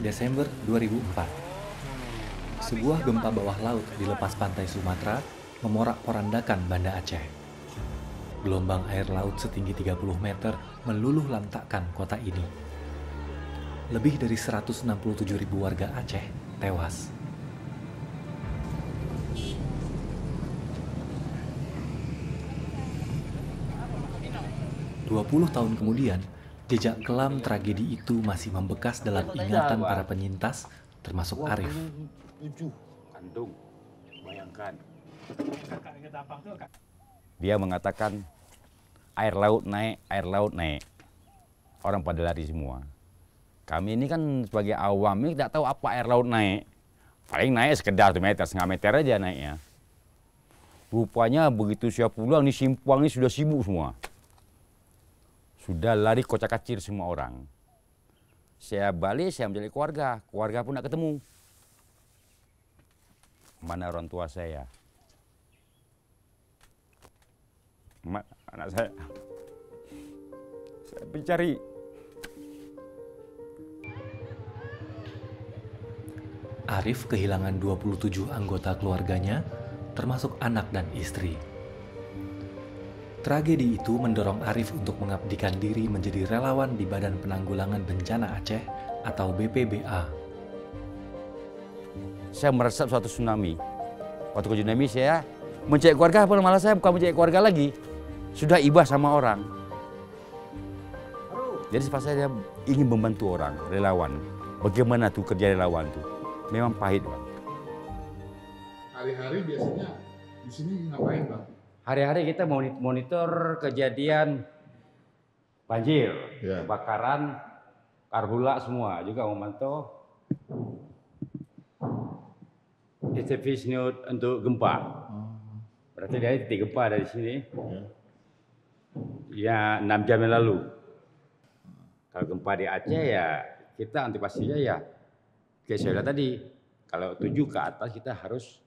Desember 2004. Sebuah gempa bawah laut di lepas pantai Sumatera memorak-porandakan Banda Aceh. Gelombang air laut setinggi 30 meter meluluh lantakkan kota ini. Lebih dari 167.000 warga Aceh tewas. Tahun kemudian, jejak kelam tragedi itu masih membekas dalam ingatan para penyintas, termasuk Arif. Dia mengatakan air laut naik, air laut naik. Orang pada lari semua. Kami ini kan sebagai awam ini tidak tahu apa air laut naik. Paling naik sekedar 1 meter, setengah meter aja naiknya. Rupanya begitu saya pulang, ini simpang ini sudah sibuk semua. Sudah lari kocak-kacir semua orang. Saya balik, saya mencari keluarga. Keluarga pun tidak ketemu. Mana orang tua saya? Anak saya. Saya mencari. Arif kehilangan 27 anggota keluarganya, termasuk anak dan istri. Tragedi itu mendorong Arif untuk mengabdikan diri menjadi relawan di Badan Penanggulangan Bencana Aceh atau BPBA. Saya meresap suatu tsunami. Waktu ke tsunami saya mencari keluarga, malah saya bukan mencari keluarga lagi. Sudah ibah sama orang. Jadi pas saya ingin membantu orang, relawan. Bagaimana tuh kerja relawan tuh? Memang pahit, Bang. Hari-hari biasanya di sini ngapain, Bang? Hari-hari kita monitor kejadian banjir, Ya. kebakaran, karhula semua. Juga memantau distribusi untuk gempa. Berarti dari titik gempa dari sini, ya 6 jam yang lalu. Kalau gempa di Aceh ya kita antisipasinya ya kayak saya bilang tadi. Kalau 7 ke atas kita harus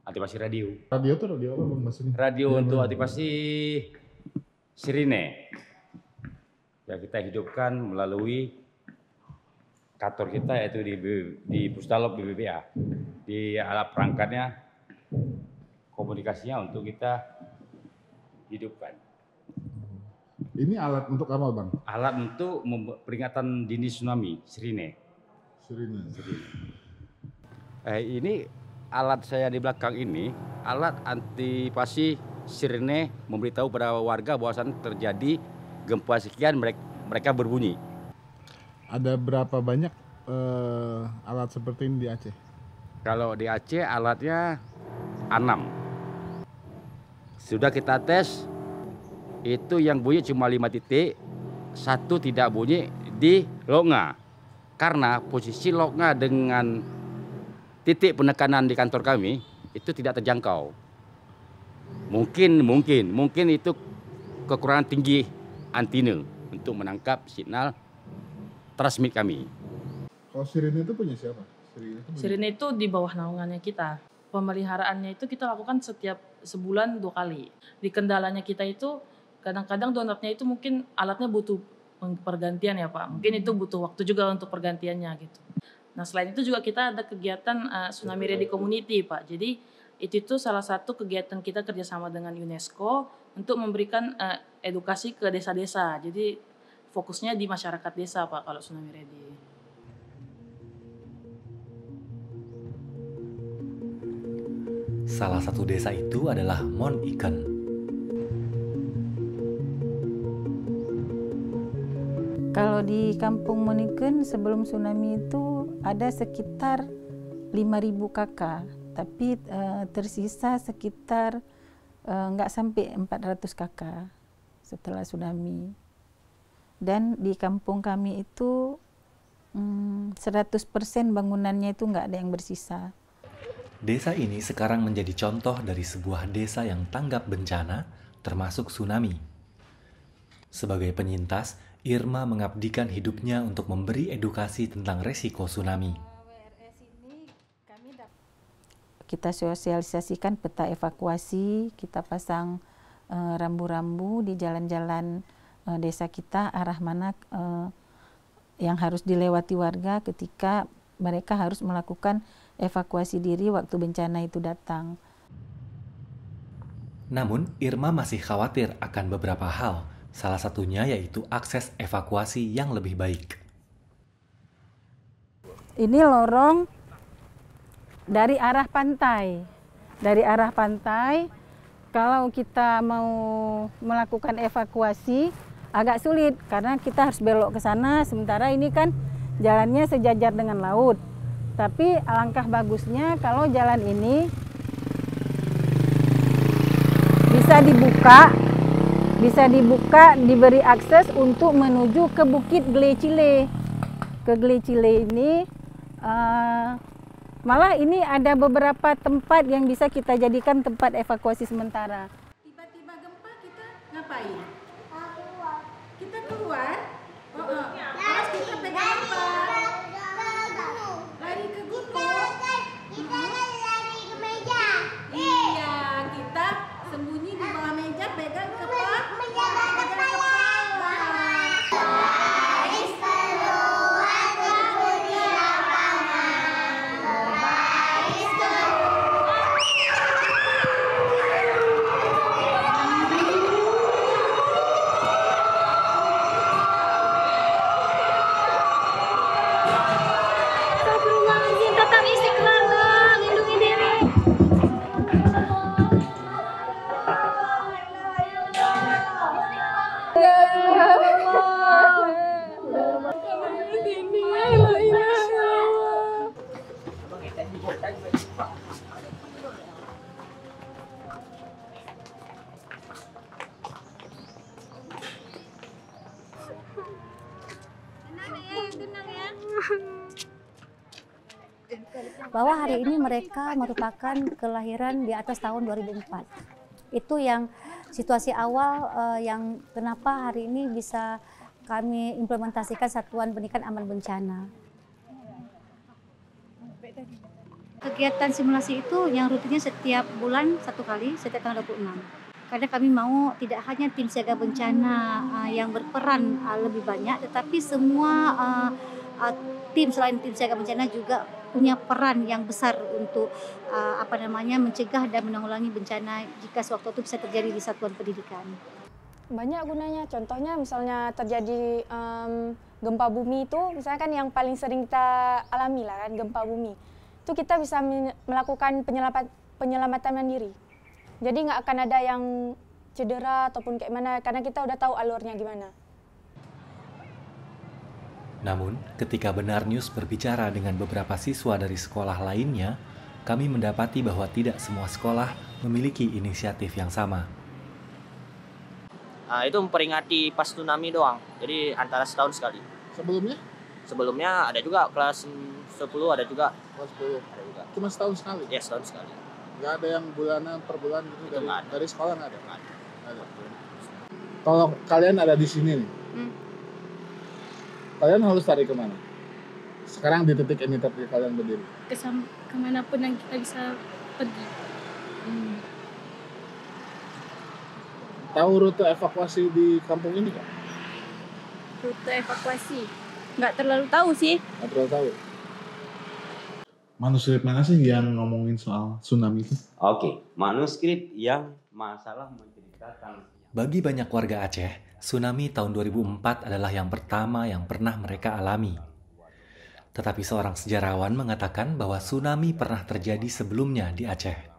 antisipasi radio. Radio tuh radio apa, Bang, maksudnya? Radio untuk antisipasi sirine. Ya kita hidupkan melalui kantor kita yaitu di Pustalop BPBA. Di alat perangkatnya komunikasinya untuk kita hidupkan. Ini alat untuk apa, Bang? Alat untuk peringatan dini tsunami, sirine. Sirine. Ini alat saya di belakang ini, alat antisipasi sirine memberitahu pada warga bahwasan terjadi gempa sekian, mereka berbunyi. Ada berapa banyak alat seperti ini di Aceh? Kalau di Aceh alatnya 6. Sudah kita tes, itu yang bunyi cuma 5 titik, 1 tidak bunyi di Loknga. Karena posisi Loknga dengan titik penekanan di kantor kami itu tidak terjangkau. Mungkin itu kekurangan tinggi antena untuk menangkap signal transmit kami. Kalau sirine itu punya siapa? Sirine itu di bawah naungannya kita. Pemeliharaannya itu kita lakukan setiap sebulan 2 kali. Di kendalanya kita itu kadang-kadang donornya itu mungkin alatnya butuh pergantian ya Pak. Mungkin itu butuh waktu juga untuk pergantiannya gitu. Nah selain itu juga kita ada kegiatan Tsunami Ready Community Pak. Jadi itu tuh salah satu kegiatan kita kerjasama dengan UNESCO untuk memberikan edukasi ke desa-desa. Jadi fokusnya di masyarakat desa Pak kalau Tsunami Ready. Salah satu desa itu adalah Mon Iken. Kalau di Kampung Mon Iken sebelum tsunami itu ada sekitar 5.000 kakak, tapi tersisa sekitar nggak sampai 400 kakak setelah tsunami. Dan di kampung kami itu 100% bangunannya itu nggak ada yang bersisa. Desa ini sekarang menjadi contoh dari sebuah desa yang tanggap bencana, termasuk tsunami. Sebagai penyintas, Irma mengabdikan hidupnya untuk memberi edukasi tentang resiko tsunami. Kita sosialisasikan peta evakuasi, kita pasang rambu-rambu di jalan-jalan desa kita, arah mana yang harus dilewati warga ketika mereka harus melakukan evakuasi diri waktu bencana itu datang. Namun, Irma masih khawatir akan beberapa hal, salah satunya yaitu akses evakuasi yang lebih baik. Ini lorong dari arah pantai. Dari arah pantai, kalau kita mau melakukan evakuasi agak sulit karena kita harus belok ke sana, sementara ini kan jalannya sejajar dengan laut. Tapi alangkah bagusnya kalau jalan ini bisa dibuka, diberi akses untuk menuju ke Bukit Glecile. Ke Glecile ini malah ini ada beberapa tempat yang bisa kita jadikan tempat evakuasi sementara. Tiba-tiba gempa kita ngapain? Kita keluar? Terus kita pegang apa? Lari ke gunung. Kita lari ke meja. Iya, kita sembunyi di bawah meja, pegang kepala. Menjaga kepala. Baris keluar tunggu di lapangan. Baris Astagfirullahaladzim, tetap istiqlal, lindungi diri. Bahwa hari ini mereka merupakan kelahiran di atas tahun 2004. Itu yang situasi awal yang kenapa hari ini bisa kami implementasikan Satuan Pendidikan Aman Bencana. Kegiatan simulasi itu yang rutinnya setiap bulan 1 kali, setiap tanggal 26. Karena kami mau tidak hanya tim siaga bencana yang berperan lebih banyak, tetapi semua tim selain tim siaga bencana juga punya peran yang besar untuk mencegah dan menanggulangi bencana jika sewaktu itu bisa terjadi di satuan pendidikan. Banyak gunanya, contohnya misalnya terjadi gempa bumi itu, misalnya kan yang paling sering kita alami lah kan, gempa bumi. Itu kita bisa melakukan penyelamatan mandiri. Jadi nggak akan ada yang cedera ataupun kayak mana, karena kita udah tahu alurnya gimana. Namun, ketika Benar News berbicara dengan beberapa siswa dari sekolah lainnya, kami mendapati bahwa tidak semua sekolah memiliki inisiatif yang sama. Itu memperingati pas tsunami doang, jadi antara setahun sekali. Sebelumnya? Sebelumnya ada juga kelas 10 ada juga. Kelas 10. Ada juga. Cuma setahun sekali? Ya, setahun sekali. Nggak ada yang bulanan per bulan gitu dari sekolah nggak ada? Nggak ada. Kalau kalian ada di sini nih, kalian harus lari kemana? Sekarang di titik ini tapi kalian berdiri. Kemanapun yang kita bisa pergi. Tahu rute evakuasi di kampung ini kan? Rute evakuasi? Nggak terlalu tahu sih. Nggak terlalu tahu. Manuskrip mana sih yang ngomongin soal tsunami itu? Oke, manuskrip yang masalah menceritakan. Bagi banyak warga Aceh, tsunami tahun 2004 adalah yang pertama yang pernah mereka alami. Tetapi seorang sejarawan mengatakan bahwa tsunami pernah terjadi sebelumnya di Aceh.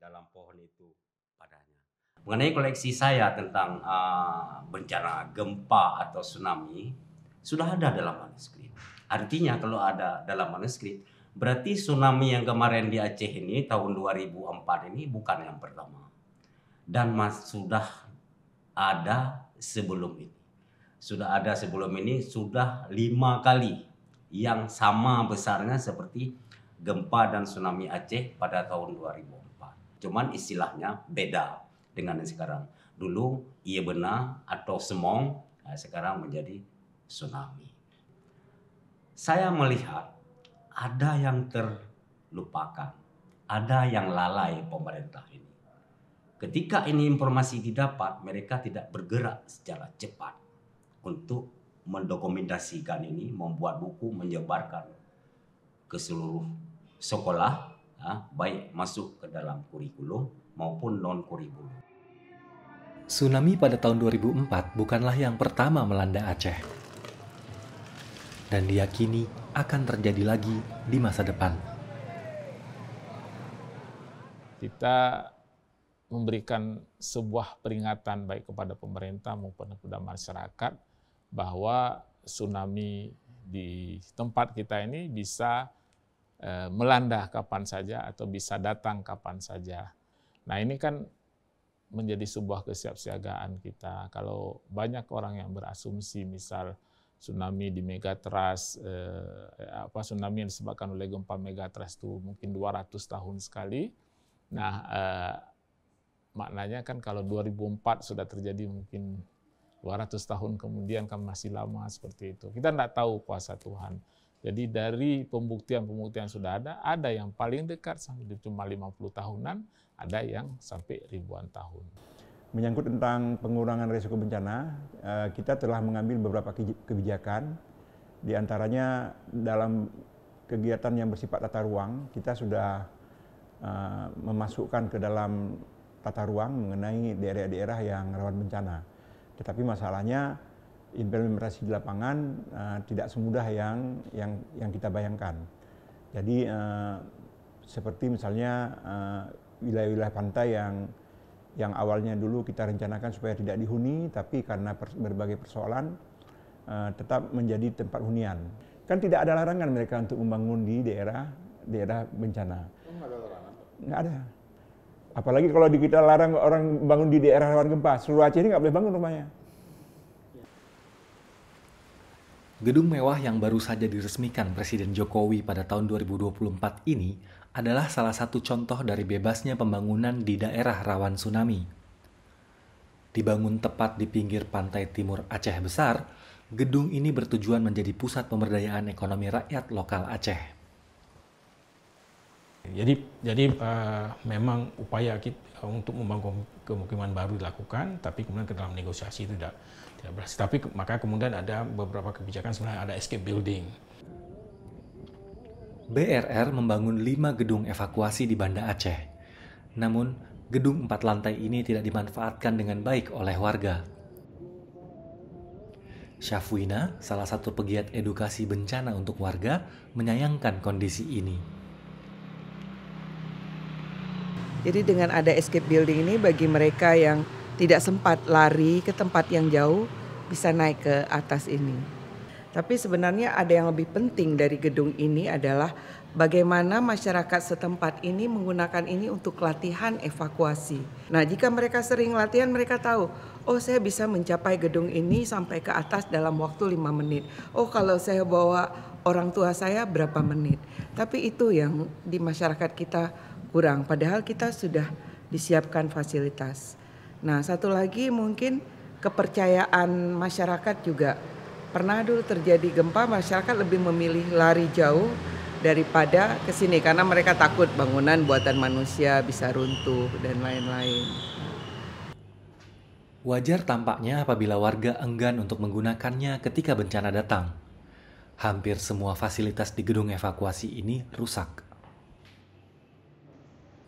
Dalam pohon itu padanya. Mengenai koleksi saya tentang bencana gempa atau tsunami, sudah ada dalam manuskrip. Artinya kalau ada dalam manuskrip, berarti tsunami yang kemarin di Aceh ini tahun 2004 ini bukan yang pertama. Dan sudah ada sebelum ini. Sudah ada sebelum ini, sudah 5 kali yang sama besarnya seperti gempa dan tsunami Aceh pada tahun 2004. Cuman istilahnya beda dengan yang sekarang. Dulu iya benar atau semong, sekarang menjadi tsunami. Saya melihat ada yang terlupakan, ada yang lalai pemerintah ini. Ketika ini informasi didapat, mereka tidak bergerak secara cepat untuk mendokumentasikan ini, membuat buku, menyebarkan ke seluruh sekolah, baik masuk ke dalam kurikulum maupun non-kurikulum. Tsunami pada tahun 2004 bukanlah yang pertama melanda Aceh. Dan diyakini akan terjadi lagi di masa depan. Kita memberikan sebuah peringatan baik kepada pemerintah maupun kepada masyarakat bahwa tsunami di tempat kita ini bisa melanda kapan saja atau bisa datang kapan saja. Nah, ini kan menjadi sebuah kesiapsiagaan kita. Kalau banyak orang yang berasumsi misal tsunami di megatrust, tsunami yang disebabkan oleh gempa megatrust itu mungkin 200 tahun sekali. Nah, maknanya kan kalau 2004 sudah terjadi mungkin 200 tahun kemudian kan masih lama seperti itu. Kita tidak tahu kuasa Tuhan. Jadi dari pembuktian-pembuktian sudah ada yang paling dekat sampai cuma 50 tahunan, ada yang sampai ribuan tahun. Menyangkut tentang pengurangan risiko bencana, kita telah mengambil beberapa kebijakan. Di antaranya dalam kegiatan yang bersifat tata ruang, kita sudah memasukkan ke dalam tata ruang mengenai daerah-daerah yang rawan bencana. Tetapi masalahnya implementasi di lapangan tidak semudah yang kita bayangkan. Jadi seperti misalnya wilayah-wilayah pantai yang awalnya dulu kita rencanakan supaya tidak dihuni, tapi karena berbagai persoalan tetap menjadi tempat hunian. Kan tidak ada larangan mereka untuk membangun di daerah bencana. Nggak ada. Apalagi kalau kita larang orang bangun di daerah rawan gempa, seluruh Aceh ini nggak boleh bangun rumahnya. Gedung mewah yang baru saja diresmikan Presiden Jokowi pada tahun 2024 ini adalah salah satu contoh dari bebasnya pembangunan di daerah rawan tsunami. Dibangun tepat di pinggir pantai timur Aceh Besar, gedung ini bertujuan menjadi pusat pemberdayaan ekonomi rakyat lokal Aceh. Jadi memang upaya kita untuk membangun pemukiman baru dilakukan, tapi kemudian ke dalam negosiasi itu tidak berhasil. Tapi maka kemudian ada beberapa kebijakan, sebenarnya ada escape building. BRR membangun 5 gedung evakuasi di Banda Aceh. Namun, gedung 4 lantai ini tidak dimanfaatkan dengan baik oleh warga. Syafwina, salah satu pegiat edukasi bencana untuk warga, menyayangkan kondisi ini. Jadi dengan ada escape building ini bagi mereka yang tidak sempat lari ke tempat yang jauh bisa naik ke atas ini. Tapi sebenarnya ada yang lebih penting dari gedung ini adalah bagaimana masyarakat setempat ini menggunakan ini untuk latihan evakuasi. Nah, jika mereka sering latihan, mereka tahu, oh saya bisa mencapai gedung ini sampai ke atas dalam waktu 5 menit. Oh kalau saya bawa orang tua saya berapa menit. Tapi itu yang di masyarakat kita kurang, padahal kita sudah disiapkan fasilitas. Nah, satu lagi mungkin kepercayaan masyarakat juga. Pernah dulu terjadi gempa, masyarakat lebih memilih lari jauh daripada ke sini karena mereka takut bangunan buatan manusia bisa runtuh dan lain-lain. Wajar tampaknya apabila warga enggan untuk menggunakannya ketika bencana datang. Hampir semua fasilitas di gedung evakuasi ini rusak.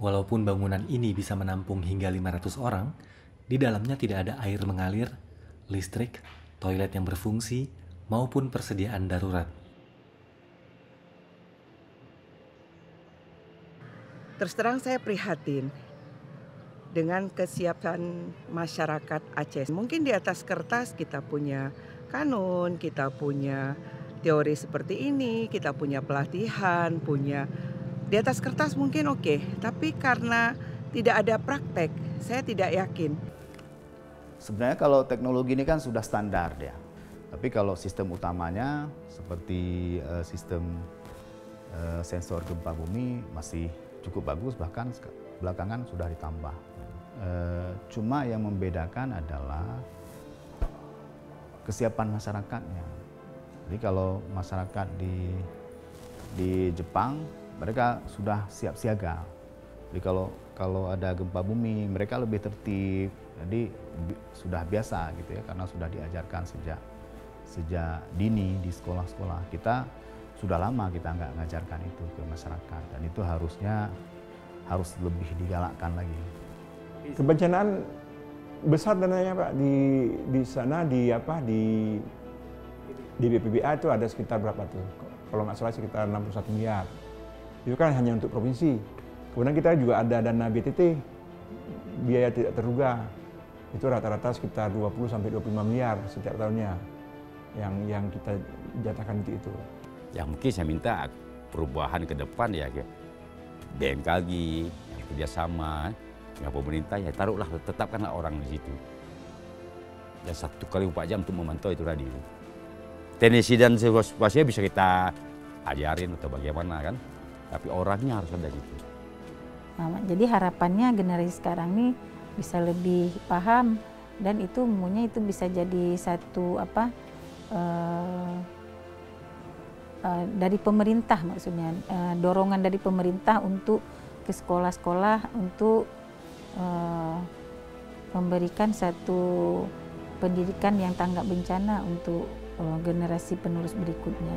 Walaupun bangunan ini bisa menampung hingga 500 orang, di dalamnya tidak ada air mengalir, listrik, toilet yang berfungsi, maupun persediaan darurat. Terus terang saya prihatin dengan kesiapan masyarakat Aceh. Mungkin di atas kertas kita punya kanun, kita punya teori seperti ini, kita punya pelatihan, punya di atas kertas mungkin oke, tapi karena tidak ada praktek, saya tidak yakin. Sebenarnya kalau teknologi ini kan sudah standar ya, tapi kalau sistem utamanya seperti sistem sensor gempa bumi masih cukup bagus, bahkan belakangan sudah ditambah. Cuma yang membedakan adalah kesiapan masyarakatnya. Jadi kalau masyarakat di Jepang mereka sudah siap siaga. Jadi kalau ada gempa bumi mereka lebih tertib. Jadi sudah biasa gitu ya, karena sudah diajarkan sejak dini di sekolah-sekolah. Kita sudah lama kita nggak ngajarkan itu ke masyarakat, dan itu harus lebih digalakkan lagi. Kebencanaan besar dananya Pak di sana di BPBA itu ada sekitar berapa tuh? Kalau nggak salah sekitar 61 miliar. Itu kan hanya untuk provinsi. Kemudian kita juga ada dana BTT, biaya tidak terduga. Itu rata-rata sekitar 20 sampai 25 miliar setiap tahunnya yang kita jatahkan untuk itu. Yang mungkin saya minta perubahan ke depan ya, BMKG, kerjasama dengan pemerintah, ya taruhlah, tetapkanlah orang di situ. Dan 1 kali 4 jam untuk memantau itu tadi. Teknisi dan situasinya bisa kita ajarin atau bagaimana kan, tapi orangnya harus ada gitu. Jadi harapannya generasi sekarang nih bisa lebih paham, dan itu umumnya itu bisa jadi satu dari pemerintah, maksudnya dorongan dari pemerintah untuk ke sekolah-sekolah untuk memberikan satu pendidikan yang tanggap bencana untuk generasi penerus berikutnya.